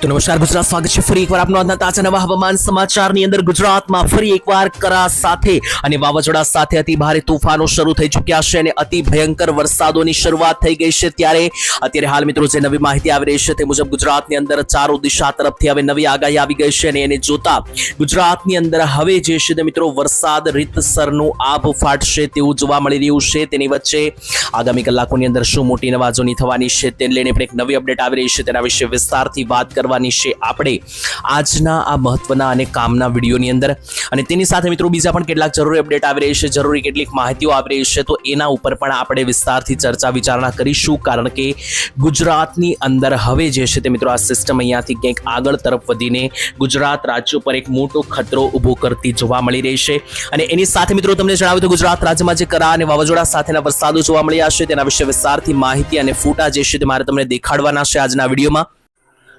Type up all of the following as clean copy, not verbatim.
તો નમસ્કાર ગુજરાત, સ્વાગત છે ફરી એકવાર આપનો આજના તાજા નવા હવામાન સમાચારની અંદર. ગુજરાતમાં ફરી એકવાર કરા સાથે અને વાવાઝોડા સાથે અતિ ભારે તોફાનો શરૂ થઈ ચૂક્યા છે અને અતિ ભયંકર વરસાદોની શરૂઆત થઈ ગઈ છે. ત્યારે અત્યારે હાલ મિત્રો જે નવી માહિતી આવી રહી છે તે મુજબ ગુજરાતની અંદર ચારો દિશા તરફથી હવે નવી આગાહી આવી ગઈ છે અને એને જોતા ગુજરાતની અંદર હવે જે છે તે મિત્રો વરસાદ રીતસરનું આભ ફાટશે તેવું જોવા મળી રહ્યું છે. તેની વચ્ચે આગામી કલાકોની અંદર શું મોટી નવાજોની થવાની છે તેને લઈને પણ એક નવી અપડેટ આવી રહી છે. તેના વિશે વિસ્તારથી વાત કરવાની છે આપણે આજના આ મહત્વના અને કામના વિડીયોની અંદર. અને તેની સાથે મિત્રો બીજા પણ કેટલાક જરૂરી અપડેટ આવી રહી છે, જરૂરી કેટલીક માહિતીઓ આવી રહી છે, તો એના ઉપર પણ આપણે વિસ્તારથી ચર્ચા વિચારણા કરીશું. કારણ કે ગુજરાતની અંદર હવે જે છે તે મિત્રો આ સિસ્ટમ અહીંયાથી કંઈક આગળ તરફ વધીને ગુજરાત રાજ્ય પર એક મોટો ખતરો ઊભો કરતી જોવા મળી રહી છે. અને એની સાથે મિત્રો તમને જણાવ્યું તો ગુજરાત રાજ્યમાં જે કરા અને વાવાઝોડા સાથેના વરસાદો જોવા મળ્યા છે તેના વિશે વિસ્તારથી માહિતી અને ફોટા જે છે તે મારે તમને દેખાડવાના છે આજના વિડીયોમાં.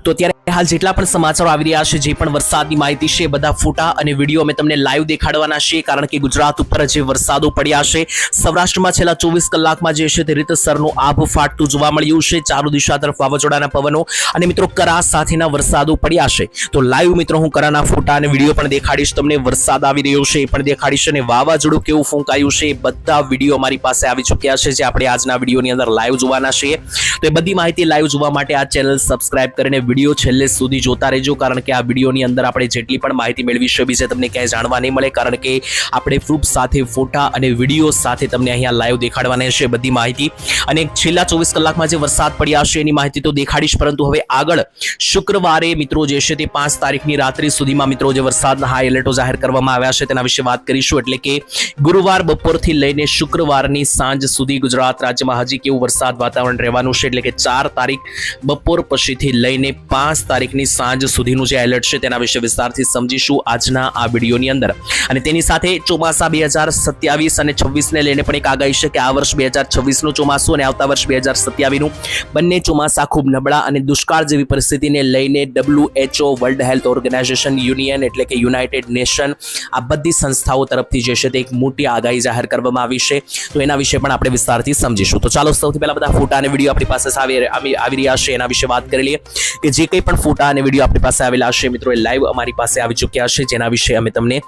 તો અત્યારે હાલ જેટલા પણ સમાચારો આવી રહ્યા છે, જે પણ વરસાદની માહિતી છે, બધા ફોટા અને વિડીયો અમે તમને લાઈવ દેખાડવાના છે. કારણ કે ગુજરાત ઉપર જે વરસાદો પડ્યા છે, સૌરાષ્ટ્રમાં છેલ્લા 24 કલાકમાં જે છે તે રીતસરનું આભ ફાટતું જોવા મળ્યું છે. ચારો દિશા તરફ વાવાઝોડાના પવનો અને મિત્રો કરા સાથેના વરસાદો પડ્યા છે. તો લાઈવ મિત્રો હું કરાના ફોટા અને વિડીયો પણ દેખાડીશ તમને. વરસાદ આવી રહ્યો છે એ પણ દેખાડીશ અને વાવાઝોડું કેવું ફૂંકાયું છે એ બધા વિડીયો મારી પાસે આવી ચૂક્યા છે, જે આપણે આજના વિડીયોની અંદર લાઈવ જોવાના છીએ. તો એ બધી માહિતી લાઈવ જોવા માટે આ ચેનલ સબસ્ક્રાઇબ કરીને વિડીયો છેલ્લે સુધી જોતા રહેજો. કારણ કે આ વિડીયોની અંદર આપણે જેટલી પણ માહિતી મેળવીશું બીજે તમને ક્યાંય જાણવા નહીં મળે. કારણ કે આપણે પ્રૂફ સાથે ફોટા અને વિડીયો સાથે તમને અહીંયા લાઈવ દેખાડવાના છે બધી માહિતી. અને છેલ્લા 24 કલાકમાં જે વરસાદ પડ્યા છે એની માહિતી તો દેખાડીશ, પરંતુ હવે આગળ શુક્રવારે મિત્રો જે છે તે 5 તારીખની રાત્રિ સુધીમાં મિત્રો જે વરસાદના હાઈ એલર્ટો જાહેર કરવામાં આવ્યા છે તેના વિશે વાત કરીશું. એટલે કે ગુરુવાર બપોરથી લઈને શુક્રવારની સાંજ સુધી ગુજરાત રાજ્યમાં હજી કેવું વરસાદ વાતાવરણ રહેવાનું છે. એટલે કે 4 તારીખ બપોર પછીથી લઈને 5 તારીખની સાંજ સુધીનું જે એલર્ટ છે તેના વિશે વિસ્તારથી સમજીશું આજના આ વિડીયોની અંદર. અને તેની સાથે ચોમાસા 2027 અને 26 ને લઈને પણ એક આગાહી છે કે આ વર્ષ 2026 નું ચોમાસું અને આવતા વર્ષ 2027 નું બંને ચોમાસા ખૂબ નબળા અને દુષ્કાળ જેવી પરિસ્થિતિને લઈને WHO world health organisation union એટલે કે યુનાઇટેડ નેશન આ બધી સંસ્થાઓ તરફથી જે છે તે એક મોટી આગાહી જાહેર કરવામાં આવી છે. તો એના વિશે પણ આપણે વિસ્તારથી સમજીશું. તો ચાલો સૌથી પહેલા બધા ફોટા અને વિડીયો આપણી પાસે આવી રહ્યા છે એના વિશે વાત કરી લઈએ. કે જે કંઈ પણ ફોટા અને વિડીયો આપણી પાસે આવેલા છે મિત્રો એ લાઈવ અમારી પાસે આવી ચૂક્યા છે, જેના વિશે અમે તમને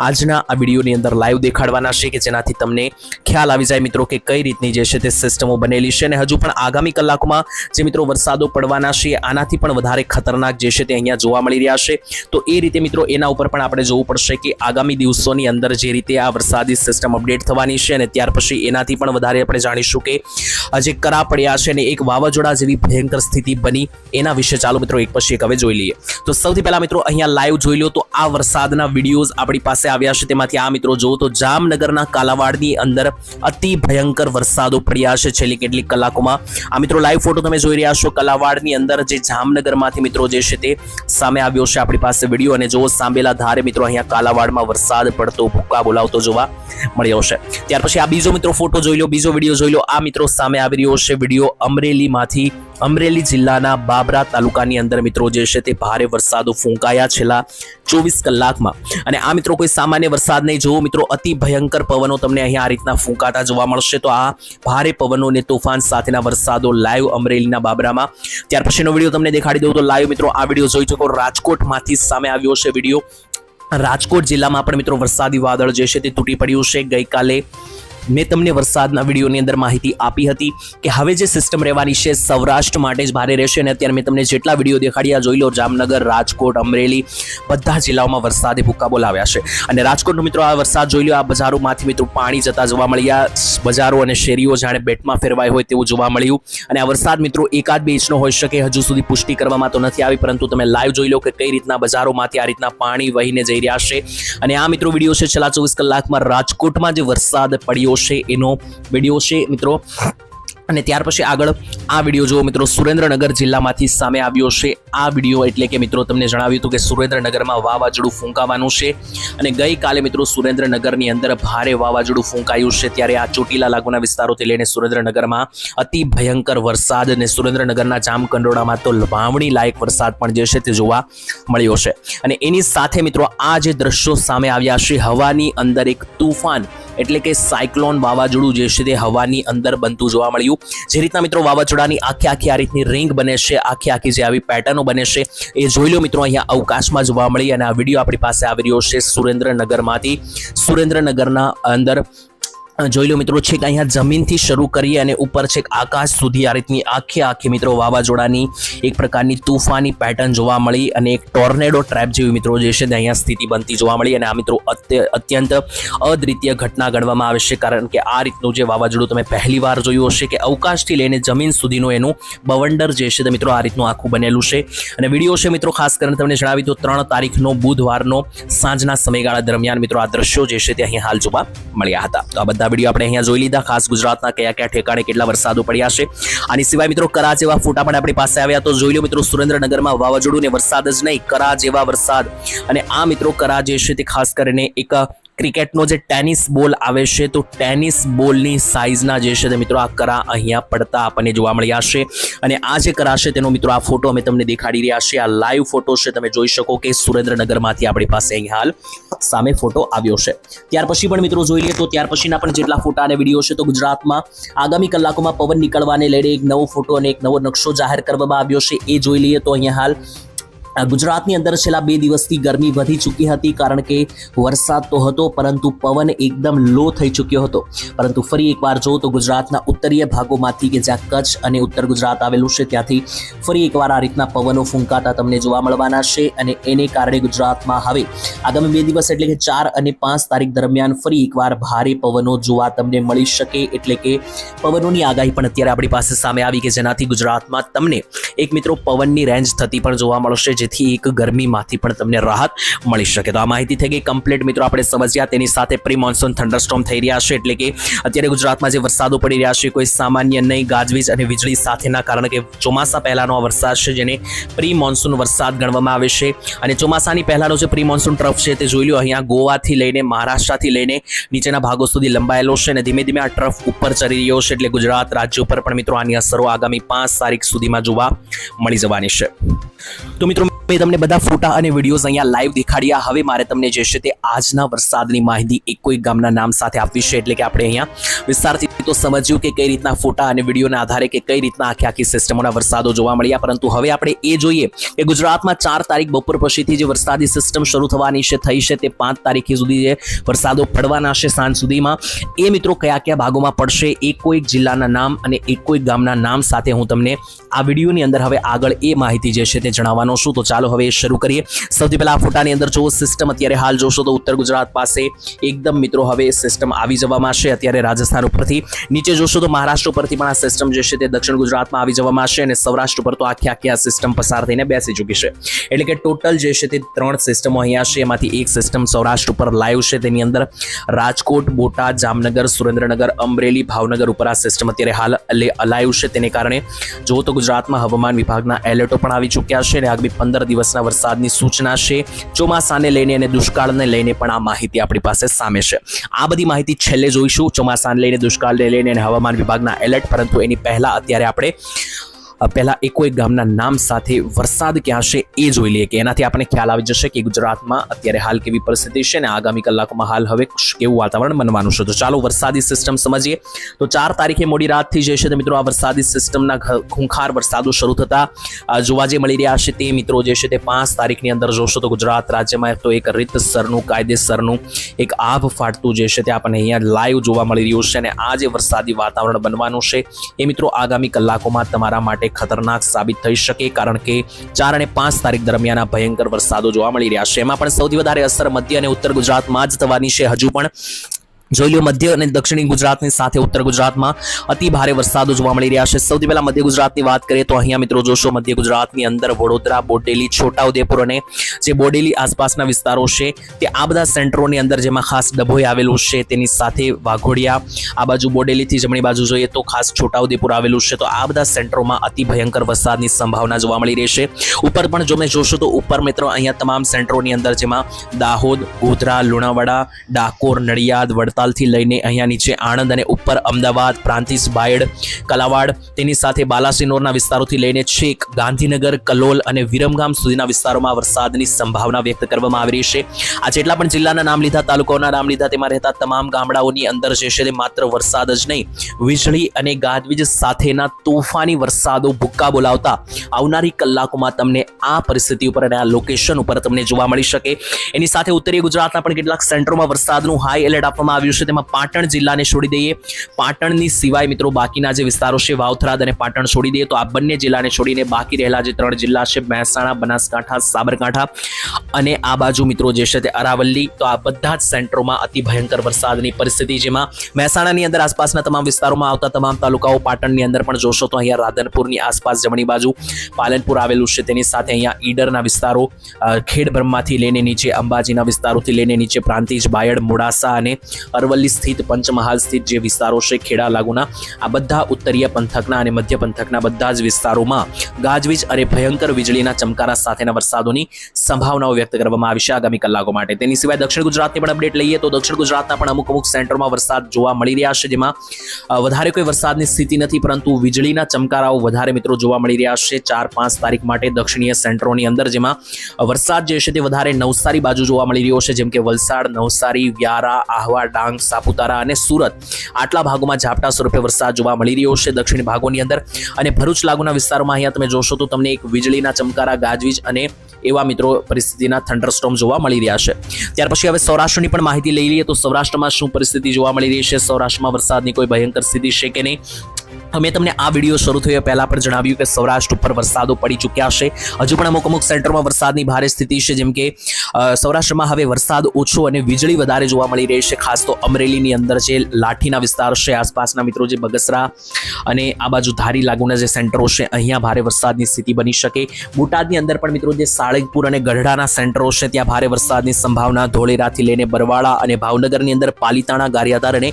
આજના આ વિડીયોની અંદર લાઈવ દેખાડવાના છે કે જેનાથી તમને ખ્યાલ આવી જાય મિત્રો કે કઈ રીતની જે છે તે સિસ્ટમો બનેલી છે. અને હજુ પણ આગામી કલાકોમાં જે મિત્રો વરસાદો પડવાના છે આનાથી પણ વધારે ખતરનાક જે છે તે અહીંયા જોવા મળી રહ્યા છે. તો એ રીતે મિત્રો એના ઉપર પણ આપણે જોવું પડશે કે આગામી દિવસોની અંદર જે રીતે આ વરસાદી સિસ્ટમ અપડેટ થવાની છે અને ત્યાર પછી એનાથી પણ વધારે આપણે જાણીશું કે જે કરા પડ્યા છે અને એક વાવાઝોડા જેવી ભયંકર સ્થિતિ બની એના વિશે ચાલો મિત્રો એક પછી એક હવે જોઈ લઈએ. તો સૌથી પહેલા મિત્રો અહીંયા લાઈવ જોઈ લો તો આ વરસાદના વિડીયોઝ આપણી પાસે આવ્યા છે. તેમાંથી આ મિત્રો જોવો તો જામનગરના કાલાવાડની અંદર અતિ ભયંકર વરસાદો પડ્યા છે છેલ્લી કેટલીક કલાકોમાં. આ મિત્રો લાઈવ ફોટો તમે જોઈ રહ્યા છો કાલાવાડની અંદર જે જામનગરમાંથી મિત્રો જે છે તે સામે આવ્યો છે આપણી પાસે વિડીયો. અને જો સાંભેલા ધારે મિત્રો અહીંયા કાલાવાડમાં વરસાદ પડતો ભૂકા બોલાવતો જોવા મળ્યો છે. ત્યાર પછી આ બીજો મિત્રો ફોટો જોઈ લો, બીજો વિડીયો જોઈ લો. આ મિત્રો સામે આવી રહ્યો છે વિડીયો અમરેલીમાંથી. અમરેલી જિલ્લાના બાબરા તાલુકાની અંદર મિત્રો જે છે તે ભારે વરસાદો ફૂંકાયા છેલ્લા 24 કલાકમાં. અને આ મિત્રો કોઈ સામાન્ય વરસાદ નહીં, જોવો મિત્રો અતિ ભયંકર પવનો તમને અહીંયા આ રીતના ફૂંકાતા જોવા મળશે. તો આ ભારે પવનો અને તોફાન સાથેના વરસાદો લાઈવ અમરેલીના બાબરામાં. ત્યાર પછીનો વિડીયો તમને દેખાડી દઉં તો લાઈવ મિત્રો આ વિડીયો જોઈ શકો રાજકોટમાંથી સામે આવ્યો છે વિડીયો. રાજકોટ જિલ્લામાં પણ મિત્રો વરસાદી વાદળ જે છે તે તૂટી પડ્યું છે. ગઈકાલે મેં તમને વરસાદના વિડીયોની અંદર માહિતી આપી હતી કે હવે જે સિસ્ટમ રહેવાની છે સૌરાષ્ટ્ર માટે જ ભારે રહેશે. અને અત્યારે મેં તમને જેટલા વિડીયો દેખાડ્યા જોઈ લો, જામનગર, રાજકોટ, અમરેલી બધા જિલ્લાઓમાં વરસાદે ભૂકા બોલાવ્યા છે. અને રાજકોટનો મિત્રો આ વરસાદ જોઈ લો, આ બજારોમાંથી મિત્રો પાણી જતા જોવા મળ્યા. બજારો અને શેરીઓ જાણે બેટમાં ફેરવાય હોય તેવું જોવા મળ્યું. અને આ વરસાદ મિત્રો એકાદ બે ઇંચનો હોઈ શકે, હજુ સુધી પુષ્ટિ કરવામાં તો નથી આવી, પરંતુ તમે લાઈવ જોઈ લો કે કઈ રીતના બજારોમાંથી આ રીતના પાણી વહીને જઈ રહ્યા છે. અને આ મિત્રો વિડીયો છે છેલ્લા 24 કલાકમાં રાજકોટમાં જે વરસાદ પડ્યો છે એનો વિડીયો છે મિત્રો. અને ત્યાર પછી આગળ આ વિડીયો જો મિત્રો સુરેન્દ્રનગર જિલ્લામાંથી સામે આવ્યો છે આ વિડીયો. એટલે કે મિત્રો તમને જણાવ્યું હતું કે સુરેન્દ્રનગરમાં વાવાઝોડું ફૂંકાવાનું છે. અને ગઈકાલે મિત્રો સુરેન્દ્રનગરની અંદર ભારે વાવાઝોડું ફૂંકાયું છે. ત્યારે આ ચોટીલા લાગુના વિસ્તારોથી લઈને સુરેન્દ્રનગરમાં અતિ ભયંકર વરસાદ અને સુરેન્દ્રનગરના જામકંડોળામાં તો વાવણી લાયક વરસાદ પણ જે છે તે જોવા મળ્યો છે. અને એની સાથે મિત્રો આ જે દ્રશ્યો સામે આવ્યા છે, હવાની અંદર એક તુફાન એટલે કે સાયક્લોન વાવાઝોડું જે છે તે હવાની અંદર બનતું જોવા મળ્યું. જે રીતના મિત્રો વાવાઝોડાની આખી આ રીતની રિંગ બને છે, આખી જે આવી પેટર્નો બને છે એ જોઈ લો મિત્રો। અહીંયા અવકાશમાં જોવા મળી અને આ વિડીયો આપણી પાસે આવી રહ્યો છે સુરેન્દ્રનગરમાંથી। સુરેન્દ્રનગરના અંદર જોઈ લો મિત્રો છેક અહીંયા જમીનથી શરૂ કરી અને ઉપર છેક આકાશ સુધી આ રીતની આખી મિત્રો વાવાઝોડાની એક પ્રકારની તૂફાની પેટર્ન જોવા મળી અને એક ટોર્નેડો ટ્રેપ જેવી મિત્રો જે છે તે અહીંયા સ્થિતિ બનતી જોવા મળી। અને આ મિત્રો અત્યંત અદ્વિતીય ઘટના ગણવામાં આવે છે, કારણ કે આ રીતનું જે વાવાઝોડું તમે પહેલી વાર જોયું હશે કે અવકાશથી લઈને જમીન સુધીનું એનું બવંડર જે છે તે મિત્રો આ રીતનું આખું બનેલું છે। અને વિડીયો છે મિત્રો ખાસ કરીને તમને જણાવી દો 3 તારીખનો બુધવારનો સાંજના સમયગાળા દરમિયાન મિત્રો આ દ્રશ્યો જે છે તે અહીં હાલ જોવા મળ્યા હતા। તો આ બધા વિડીયો આપણે અહીંયા જોઈ લીધા, ખાસ ગુજરાતના કયા ઠેકાણે કેટલા વરસાદો પડ્યા છે। આની સિવાય મિત્રો કરા જેવા ફોટા પણ આપણી પાસે આવ્યા, તો જોઈ લો મિત્રો સુરેન્દ્રનગરમાં વાવાઝોડું ને વરસાદ જ નહીં, કરા જેવા વરસાદ। અને આ મિત્રો કરા જે છે તે ખાસ કરીને એક ક્રિકેટનો જે ટેનિસ બોલ આવે છે તો ટેનિસ બોલની સાઇઝના જે છે તે મિત્રો આ કરા અહીંયા પડતા આપણને જોવા મળ્યા છે। અને આ જે કરા છે તેનો મિત્રો આ ફોટો અમે તમને દેખાડી રહ્યા છીએ। આ લાઈવ ફોટો છે, તમે જોઈ શકો કે સુરેન્દ્રનગરમાંથી આપણી પાસે અહીં હાલ સામે ફોટો આવ્યો છે। ત્યાર પછી પણ મિત્રો જોઈ લઈએ તો ત્યાર પછીના પણ જેટલા ફોટા અને વિડીયો છે તો ગુજરાતમાં આગામી કલાકોમાં પવન નીકળવાને લઈને એક નવો ફોટો અને એક નવો નકશો જાહેર કરવામાં આવ્યો છે, એ જોઈ લઈએ તો અહીંયા હાલ ગુજરાતની અંદર છેલ્લા 2 દિવસથી ગરમી વધી ચૂકી હતી, કારણ કે વરસાદ તો હતો પરંતુ પવન એકદમ લો થઈ ચૂક્યો હતો। પરંતુ ફરી એકવાર જો તો ગુજરાતના ઉત્તરીય ભાગોમાંથી કે જ્યાં કચ્છ અને ઉત્તર ગુજરાત આવેલું છે ત્યાંથી ફરી એકવાર આ રીતના પવનો ફૂંકાતા તમને જોવા મળવાના છે। અને એને કારણે ગુજરાતમાં હવે આગામી 2 દિવસ એટલે કે 4 અને 5 તારીખ દરમિયાન ફરી એકવાર ભારે પવનો જોવા તમને મળી શકે। એટલે કે પવનોની આગાહી પણ અત્યારે આપણી પાસે સામે આવી કે જેનાથી ગુજરાતમાં તમને એક મિત્રો પવનની રેન્જ થતી પણ જોવા મળશે, જેથી એક ગરમીમાંથી પણ તમને રાહત મળી શકે। તો આ માહિતી થઈ ગઈ કમ્પ્લીટ મિત્રો આપણે સમજ્યા। તેની સાથે પ્રી મોન્સૂન થંડરસ્ટોર્મ થઈ રહ્યા છે, એટલે કે અત્યારે ગુજરાતમાં જે વરસાદો પડી રહ્યા છે કોઈ સામાન્ય નહીં, ગાજવીજ અને વીજળી સાથેના, કારણ કે ચોમાસા પહેલાનો આ વરસાદ છે જેને પ્રી મોન્સૂન વરસાદ ગણવામાં આવે છે। અને ચોમાસાની પહેલાનો જે પ્રી મોન્સૂન ટ્રફ છે તે જોઈ લો અહીંયા ગોવાથી લઈને મહારાષ્ટ્રથી લઈને નીચેના ભાગો સુધી લંબાયેલો છે અને ધીમે ધીમે આ ટ્રફ ઉપર ચડી રહ્યો છે। એટલે ગુજરાત રાજ્ય ઉપર પણ મિત્રો આની અસરો આગામી 5 તારીખ સુધીમાં જોવા મળી જવાની છે। તો મિત્રો મેં તમને બધા ફોટા અને વિડીયોઝ અહીંયા લાઈવ દેખાડ્યા। હવે મારે તમને જે છે તે આજના વરસાદની માહિતી એક કોઈ ગામના નામ સાથે આપવી છે, એટલે કે આપણે અહીંયા વિસ્તારથી તો સમજ્યું કે કઈ રીતના ફોટા અને વિડીયોના આધારે કે કઈ રીતના આખી સિસ્ટમોના વરસાદો જોવા મળ્યા, પરંતુ હવે આપણે એ જોઈએ કે ગુજરાતમાં 4 તારીખ બપોર પછીથી જે વરસાદી સિસ્ટમ શરૂ થવાની છે થઈ છે તે 5 તારીખ સુધી જે વરસાદો પડવાના છે સાંજ સુધીમાં, એ મિત્રો કયા ભાગોમાં પડશે, એક કોઈ જિલ્લાના નામ અને એક કોઈ ગામના નામ સાથે હું તમને આ વિડીયોની અંદર હવે આગળ એ માહિતી જે છે તે જણાવવાનો છું। તો ચાલો હવે શરૂ કરીએ। સૌથી પહેલા આ ફોટાની અંદર જો સિસ્ટમ અત્યારે હાલ જોશો તો ઉત્તર ગુજરાત પાસે એકદમ મિત્રો હવે સિસ્ટમ આવી જવામાં છે। અત્યારે રાજસ્થાન ઉપરથી નીચે જોશો તો મહારાષ્ટ્ર પરથી પણ આ સિસ્ટમ જે છે તે દક્ષિણ ગુજરાતમાં આવી જવામાં છે અને સૌરાષ્ટ્ર પર તો આખી આ સિસ્ટમ પસાર થઈને બેસી ચૂકી છે। એટલે કે ટોટલ જે છે તે 3 સિસ્ટમો અહીંયા છે, એમાંથી એક સિસ્ટમ સૌરાષ્ટ્ર ઉપર લાઈવ છે, તેની અંદર રાજકોટ, બોટાદ, જામનગર, સુરેન્દ્રનગર, અમરેલી, ભાવનગર ઉપર આ સિસ્ટમ અત્યારે હાલ લાઈવ છે। તેને કારણે જો તો ગુજરાતમાં હવામાન વિભાગના એલર્ટો પણ આવી ચૂક્યા છે અને આગામી 15 દિવસના વરસાદની સૂચના છે। ચોમાસાને લઈને અને દુષ્કાળને લઈને પણ આ માહિતી આપણી પાસે સામે છે। આ બધી માહિતી છેલ્લે જોઈશું, ચોમાસાને લઈને, દુષ્કાળને લઈને અને હવામાન વિભાગના એલર્ટ, પરંતુ એની પહેલા અત્યારે આપણે પહેલા એક ગામના નામ સાથે વરસાદ ક્યાં છે એ જોઈ લઈએ કે એનાથી આપણને ખ્યાલ આવી જશે કે ગુજરાતમાં અત્યારે હાલ કેવી પરિસ્થિતિ છે અને આગામી કલાકોમાં હાલ હવે કેવું વાતાવરણ બનવાનું છે। તો ચાલો વરસાદી સિસ્ટમ સમજીએ। તો 4 તારીખે મોડી રાતથી જે છે તે મિત્રો આ વરસાદી સિસ્ટમના ખૂંખાર વરસાદો શરૂ થતા જોવા જે મળી રહ્યા છે તે મિત્રો જે છે તે 5 તારીખની અંદર જોશો તો ગુજરાત રાજ્યમાં તો એક રીતસરનું કાયદેસરનું એક આભ ફાટતું જે છે તે આપણને અહીંયા લાઈવ જોવા મળી રહ્યું છે। અને આ જે વરસાદી વાતાવરણ બનવાનું છે એ મિત્રો આગામી કલાકોમાં તમારા માટે ખતરનાક સાબિત થઈ શકે, કારણ કે 4 અને 5 તારીખ દરમિયાન આ ભયંકર વરસાદો જોવા મળી રહ્યા છે। એમાં પણ સૌથી વધારે અસર મધ્ય અને ઉત્તર ગુજરાતમાં જ થવાની છે। હજુ પણ જોઈ લો મધ્ય અને દક્ષિણી ગુજરાતની સાથે ઉત્તર ગુજરાતમાં અતિ ભારે વરસાદો જોવા મળી રહ્યા છે। સૌથી પહેલા મધ્ય ગુજરાતની વાત કરીએ તો અહીંયા મિત્રો જોશો મધ્ય ગુજરાતની અંદર વડોદરા, બોડેલી, છોટાઉદેપુર અને જે બોડેલી આસપાસના વિસ્તારો છે તે આ બધા સેન્ટરોની અંદર જેમાં ખાસ ડભોઈ આવેલું છે, તેની સાથે વાઘોડિયા, આ બાજુ બોડેલીથી જમણી બાજુ જોઈએ તો ખાસ છોટાઉદેપુર આવેલું છે। તો આ બધા સેન્ટરોમાં અતિ ભયંકર વરસાદની સંભાવના જોવા મળી રહી છે। ઉપર પણ જો મેં જોશો તો ઉપર મિત્રો અહીંયા તમામ સેન્ટરોની અંદર જેમાં દાહોદ, ગોધરા, લુણાવાડા, ડાકોર, નડિયાદ, વડતાલ, બોટાદથી લઈને અહીંયા નીચે આણંદ અને ઉપર અમદાવાદ, પ્રાંતિજ, બાયડ, કલાવાડ, તેની સાથે બાલાસિનોરના વિસ્તારોથી લઈને છેક ગાંધીનગર, કલોલ અને વિરમગામ સુધીના વિસ્તારોમાં વરસાદની સંભાવના વ્યક્ત કરવામાં આવી રહી છે. આ જેટલા પણ જિલ્લાના નામ લીધા, તાલુકાઓના નામ લીધા, તેમાં રહેતા તમામ ગામડાઓની અંદર જે છે તે માત્ર વરસાદ જ નહીં, વીજળી અને ગાજવીજ સાથેના તોફાની વરસાદો ભૂક્કા બોલાવતા આવનારી કલાકોમાં તમને આ પરિસ્થિતિ ઉપર અને આ લોકેશન ઉપર તમને જોવા મળી શકે. એની સાથે ઉત્તરીય ગુજરાતના પણ કેટલાક સેન્ટરોમાં વરસાદનું હાઈ એલર્ટ આપવામાં આવ્યું છે. તેમાં પાટણ જિલ્લાને છોડી દઈએ, પાટણની સિવાય મિત્રો બાકીના જે વિસ્તારો છે વાવથરાદ અને પાટણ છોડી દઈએ તો આ બંને જિલ્લાને છોડીને બાકી રહેલા જે 3 જિલ્લા છે મહેસાણા, બનાસકાંઠા, સાબરકાંઠા અને આ બાજુ મિત્રો જે છે તે અરાવલ્લી, તો આ બધા જ સેન્ટરોમાં અતિ ભયંકર વરસાદની પરિસ્થિતિ, જેમાં મહેસાણાની અંદર આસપાસના તમામ વિસ્તારોમાં આવતા તમામ તાલુકાઓ, પાટણની અંદર પણ જોશો તો અહીંયા રાધનપુરની આસપાસ જમણી બાજુ પાલનપુર આવેલું છે, તેની સાથે અહીંયા ઈડરના વિસ્તારો, ખેડબ્રહ્માથી લઈને નીચે અંબાજીના વિસ્તારોથી લઈને નીચે પ્રાંતિજ, બાયડ, મોડાસા અને અરવલ્લી સ્થિત, પંચમહાલ સ્થિત જે વિસ્તારો છે ખેડા લાગુના, આ બધા ઉત્તરીય પંથકના અને મધ્ય પંથકના બધા જ વિસ્તારોમાં ગાજવીજ અને ભયંકર વીજળીના ચમકારા સાથેના વરસાદોની સંભાવનાઓ વ્યક્ત કરવામાં આવી છે આગામી કલાકો માટે. તેની સિવાય દક્ષિણ ગુજરાતની પણ અપડેટ લઈએ તો દક્ષિણ ગુજરાતના પણ અમુક સેન્ટરમાં વરસાદ જોવા મળી રહ્યા છે, જેમાં વધારે કોઈ વરસાદની સ્થિતિ નથી, પરંતુ વીજળીના ચમકારાઓ વધારે મિત્રો જોવા મળી રહ્યા છે 4-5 તારીખ માટે દક્ષિણીય સેન્ટરોની અંદર, જેમાં વરસાદ જે છે તે વધારે નવસારી બાજુ જોવા મળી રહ્યો છે, જેમ કે વલસાડ, નવસારી, વ્યારા, આહવા, ડાંગ, સાપુતારા અને સુરત, આટલા ભાગોમાં ઝાપટા સ્વરૂપે વરસાદ જોવા મળી રહ્યો છે દક્ષિણ ભાગોની અંદર. અને ભરૂચ લાગુના વિસ્તારોમાં અહીંયા તમે જોશો તો તમને એક વીજળીના ચમકારા, ગાજવીજ અને એવા મિત્રો પરિસ્થિતિના થંડરસ્ટોર્મ જોવા મળી રહ્યા છે. ત્યાર પછી હવે સૌરાષ્ટ્રની પણ માહિતી લઈ લઈએ તો સૌરાષ્ટ્રમાં શું પરિસ્થિતિ જોવા મળી રહી છે, સૌરાષ્ટ્રમાં વરસાદની કોઈ ભયંકર સ્થિતિ છે કે નહીં. મેં તમને આ વિડીયો શરૂ થયો પહેલા પણ જણાવ્યું કે સૌરાષ્ટ્ર ઉપર વરસાદો પડી ચૂક્યા છે. હજુ પણ અમુક સેન્ટરમાં વરસાદની ભારે સ્થિતિ છે, જેમ કે સૌરાષ્ટ્રમાં હવે વરસાદ ઓછો અને વીજળી વધારે જોવા મળી રહી છે. ખાસ તો અમરેલીની અંદર જે લાઠીના વિસ્તાર છે, આસપાસના મિત્રો જે બગસરા અને આ બાજુ ધારી લાગુના જે સેન્ટરો છે, અહીંયા ભારે વરસાદની સ્થિતિ બની શકે. બોટાદની અંદર પણ મિત્રો જે સાળંગપુર અને ગઢડાના સેન્ટરો છે, ત્યાં ભારે વરસાદની સંભાવના. ધોળેરાથી લઈને બરવાળા અને ભાવનગરની અંદર પાલીતાણા, ગારિયાધાર અને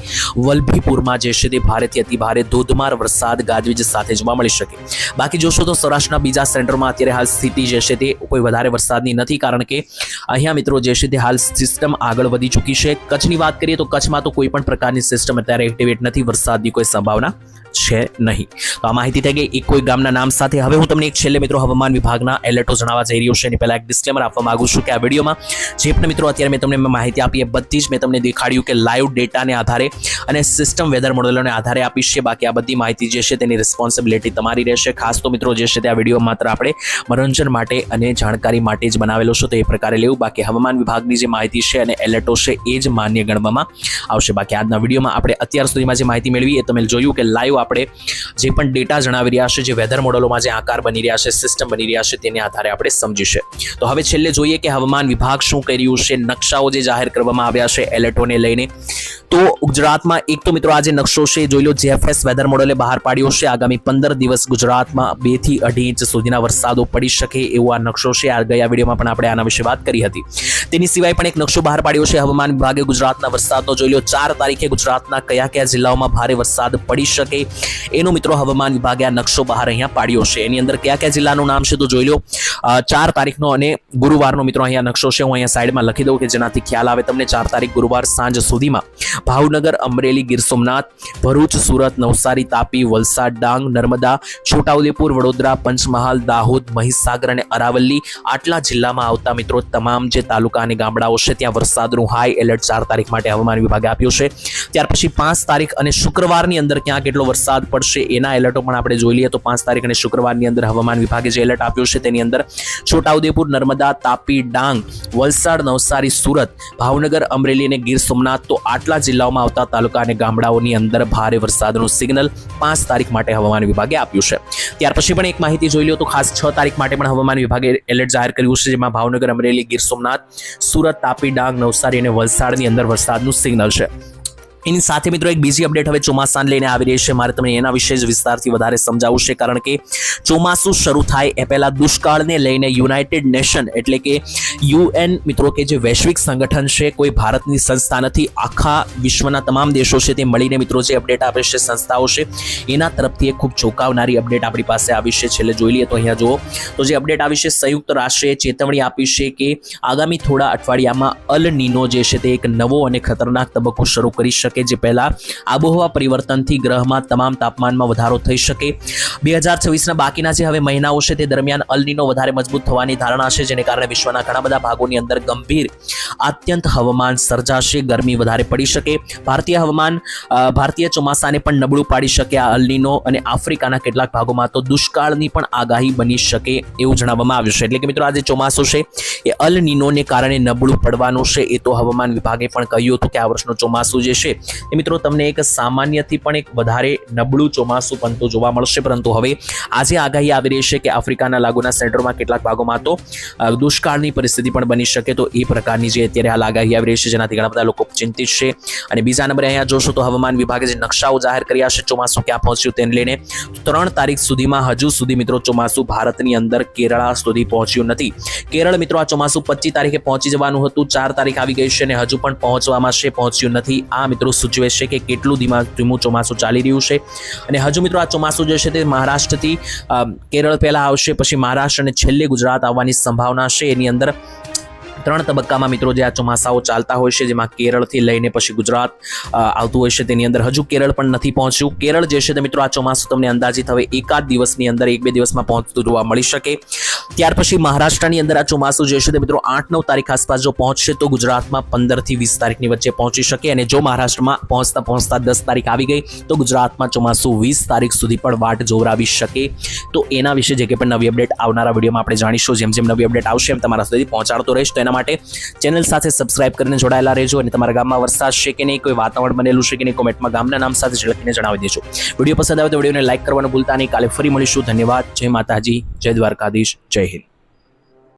વલભીપુરમાં જે છે તે ભારેથી અતિ ભારે ધોધમાર વરસાદ ગાજવીજ સાથે જોવા મળી શકે. બાકી જોશો તો સૌરાષ્ટ્રના બીજા સેન્ટરમાં અત્યારે હાલ સ્થિતિ જે છે તે કોઈ વધારે વરસાદની નથી, કારણ કે અહીંયા મિત્રો જે છે તે હાલ સિસ્ટમ આગળ વધી ચૂકી છે. કચ્છની વાત કરીએ તો કચ્છમાં તો કોઈ પણ પ્રકારની સિસ્ટમ અત્યારે એક્ટિવેટ નથી, વરસાદની કોઈ સંભાવના છે નહીં. તો આ માહિતી થઈ ગઈ એક કોઈ ગામના નામ સાથે. હવે હું તમને એક છેલ્લે મિત્રો હવામાન વિભાગના એલર્ટો જણાવવા જઈ રહ્યો છું. એની પહેલા એક ડિસ્ક્લેમર આપવા માંગુ છું કે આ વિડીયોમાં જે પણ મિત્રો અત્યારે મેં તમને માહિતી આપી એ બધી જ મેં તમને દેખાડ્યું કે લાઈવ ડેટાને આધારે અને સિસ્ટમ વેધર મોડેલોને આધારે આપી છે. બાકી આ બધી માહિતી જે છે તેની રિસ્પોન્સિબિલિટી તમારી રહેશે. ખાસ તો મિત્રો જે છે તે આ વિડીયો માત્ર આપણે મનોરંજન માટે અને જાણકારી માટે જ બનાવેલો છે, તો એ પ્રકારે લેવું. બાકી હવામાન વિભાગની જે માહિતી છે અને એલર્ટો છે એ જ માન્ય ગણવામાં આવશે. બાકી આજના વિડીયોમાં આપણે અત્યાર સુધીમાં જે માહિતી મેળવી એ તમે જોયું કે લાઈવ આપણે જે પણ ડેટા જણાવી રહ્યા છે, જે વેધર મોડેલોમાં જે આકાર બની રહ્યા છે, સિસ્ટમ બની રહ્યા છે, તેને આધારે આપણે સમજીશું. તો હવે છેલ્લે જોઈએ કે હવામાન વિભાગ શું કરી રહ્યું છે. નકશાઓ જે જાહેર કરવામાં આવ્યા છે એલર્ટોને લઈને, તો ગુજરાતમાં એક તો મિત્રો આ જે નકશો છે જોઈ લો, જીએફએસ વેધર મોડેલે બહાર પાડ્યો છે. આગામી 15 દિવસ ગુજરાતમાં 2 થી 2.5 ઇંચ સુધીના વરસાદો પડી શકે એવો આ નકશો છે. આ ગયા વિડીયોમાં પણ આપણે આના વિશે વાત કરી હતી. તેની સિવાય પણ એક નકશો બહાર પાડ્યો છે હવામાન વિભાગે ગુજરાતના વરસાદનો. જોઈ લો 4 તારીખે ગુજરાતના કયા જિલ્લાઓમાં ભારે વરસાદ પડી શકે એનો મિત્રો હવામાન વિભાગે આ નકશો બહાર અહીંયા પાડ્યો છે. એની અંદર કયા જિલ્લાનું નામ છે તો જોઈ લો 4 તારીખનો અને ગુરુવારનો મિત્રો અહીંયા નકશો છે. હું અહીંયા સાઈડમાં લખી દઉં કે જેનાથી ખ્યાલ આવે તમને. 4 તારીખ ગુરુવાર સાંજ સુધીમાં ભાવનગર, અમરેલી, ગીર સોમનાથ, ભરૂચ, સુરત, નવસારી, તાપી, વલસાડ, ડાંગ, નર્મદા, છોટાઉદેપુર, વડોદરા, પંચમહાલ, દાહોદ, મહીસાગર અને અરાવલ્લી, આટલા જિલ્લામાં આવતા મિત્રો તમામ જે તાલુકા અને ગામડાઓ છે ત્યાં વરસાદનું હાઈ એલર્ટ 4 તારીખ માટે હવામાન વિભાગે આપ્યું છે. ત્યાર પછી 5 તારીખ અને શુક્રવારની અંદર ક્યાં કેટલો વરસાદ પડશે એના એલર્ટો પણ આપણે જોઈ લઈએ. તો 5 તારીખ અને શુક્રવારની અંદર હવામાન વિભાગે જે એલર્ટ આપ્યું છે તેની અંદર છોટાઉદેપુર, નર્મદા, તાપી, ડાંગ, વલસાડ, નવસારી, સુરત, ભાવનગર, અમરેલી અને ગીર સોમનાથ, તો આટલા જિલ્લાઓમાં આવતા તાલુકા અને ગામડાઓની અંદર ભારે વરસાદનું સિગ્નલ 5 તારીખ માટે હવામાન વિભાગે આપ્યું છે. ત્યાર પછી પણ એક માહિતી જોઈ લો તો ખાસ 6 તારીખ માટે પણ હવામાન વિભાગે એલર્ટ જાહેર કર્યું છે, જેમાં ભાવનગર, અમરેલી, ગીર સોમનાથ, સુરત, તાપી, ડાંગ, નવસારી અને વલસાડની અંદર વરસાદનું સિગ્નલ છે. એની સાથે મિત્રો એક બીજી અપડેટ હવે ચોમાસાને લઈને આવી રહી છે. મારે તમને એના વિશે જ વિસ્તારથી વધારે સમજાવવું છે, કારણ કે ચોમાસું શરૂ થાય એ પહેલા દુષ્કાળને લઈને યુનાઇટેડ નેશન એટલે કે UN મિત્રો કે જે વૈશ્વિક સંગઠન છે, કોઈ ભારતની સંસ્થા નથી, આખા વિશ્વના તમામ દેશો છે તે મળીને મિત્રો જે અપડેટ આપે છે, સંસ્થાઓ છે, એના તરફથી એક ખૂબ ચોંકાવનારી અપડેટ આપણી પાસે આવી છે. છેલ્લે જોઈ લઈએ તો અહીંયા જુઓ તો જે અપડેટ આવી છે, સંયુક્ત રાષ્ટ્રે ચેતવણી આપી છે કે આગામી થોડા અઠવાડિયામાં અલ નીનો જે છે તે એક નવો અને ખતરનાક તબક્કો શરૂ કરી શકે, જે પહેલા આબોહવા પરિવર્તનથી ગ્રહમાં તમામ તાપમાનમાં વધારો થઈ શકે. 2026ના બાકીના જે હવે મહિનાઓ છે તે દરમિયાન અલ નીનો વધારે મજબૂત થવાની ધારણા છે, જેને કારણે વિશ્વના ઘણા બધા ભાગોની અંદર ગંભીર આત્યંત હવામાન સર્જાશે, ગરમી વધારે પડી શકે. ભારતીય ચોમાસાને પણ નબળું પાડી શકે આ અલ નીનો, અને આફ્રિકાના કેટલાક ભાગોમાં તો દુષ્કાળની પણ આગાહી બની શકે એવું જણાવવામાં આવ્યું છે. એટલે કે મિત્રો આ જે ચોમાસું છે એ અલ નીનોને કારણે નબળું પડવાનું છે. એ તો હવામાન વિભાગે પણ કહ્યું હતું કે આ વર્ષનું ચોમાસું જે છે એ મિત્રો તમને એક સામાન્યથી પણ એક વધારે નબળું ચોમાસું બનતું જોવા મળશે. પરંતુ હવે આજે આગાહી આવી રહી છે કે આફ્રિકાના લાગુના સેન્ટરમાં કેટલાક ભાગોમાં તો દુષ્કાળની પરિસ્થિતિ પણ બની શકે. તો એ પ્રકારની જે અત્યારે હાલ આગાહી આવી રહી છે, જેનાથી ઘણા બધા લોકો ચિંતિત છે. અને બીજા નંબરે અહીંયા જોશો તો હવામાન વિભાગે જે નકશાઓ જાહેર કર્યા છે ચોમાસું ક્યાં પહોંચ્યું તેને લઈને, 3 તારીખ સુધીમાં હજુ સુધી મિત્રો ચોમાસું ભારતની અંદર કેરળ સુધી પહોંચ્યું નથી. કેરળ મિત્રો આ ચોમાસું 25 તારીખે પહોંચી જવાનું હતું, 4 તારીખ આવી ગઈ છે અને હજુ પણ પહોંચવામાં છે, પહોંચ્યું નથી. આ મિત્રો સૂચવે છે કે કેટલું ધીમું ચોમાસું ચાલી રહ્યું છે. અને હજુ મિત્રો આ ચોમાસું જે છે તે મહારાષ્ટ્રથી કેરળ પહેલા આવશે, પછી મહારાષ્ટ્ર અને છેલ્લે ગુજરાત આવવાની સંભાવના છે. એની અંદર 3 તબક્કામાં મિત્રો જે આ ચોમાસાઓ ચાલતા હોય છે, જેમાં કેરળથી લઈને પછી ગુજરાત આવતું હોય છે, તેની અંદર હજુ કેરળ પણ નથી પહોંચ્યું. કેરળ જે છે તે મિત્રો આ ચોમાસું તમને અંદાજિત હવે એકાદ દિવસની અંદર 1-2 દિવસમાં પહોંચતું જોવા મળી શકે. ત્યાર પછી મહારાષ્ટ્રની અંદર આ ચોમાસું જે છે તે મિત્રો 8-9 તારીખ આસપાસ જો પહોંચશે તો ગુજરાતમાં 15 થી 20 તારીખની વચ્ચે પહોંચી શકે. અને જો મહારાષ્ટ્રમાં પહોંચતા 10 તારીખ આવી ગઈ તો ગુજરાતમાં ચોમાસું 20 તારીખ સુધી પણ વાટ જોવરાવી શકે. તો એના વિશે જે કે પણ નવી અપડેટ આવનારા વિડીયોમાં આપણે જાણીશું. જેમ જેમ નવી અપડેટ આવશે એમ તમારા સુધી પહોંચાડતો રહીશ. તો એના માટે ચેનલ સાથે સબસ્ક્રાઇબ કરીને જોડાયેલા રહેજો. અને તમારા ગામમાં વરસાદ છે કે નહીં, કોઈ વાતાવરણ બનેલું છે કે નહીં, કોમેન્ટમાં ગામના નામ સાથે લખીને જણાવી દેજો. વિડીયો પસંદ આવે તો વિડીયોને લાઈક કરવાનું ભૂલતા નહીં. કાલે ફરી મળીશું. ધન્યવાદ. જય માતાજી, જય દ્વારકાધીશ, જય હિન્દ.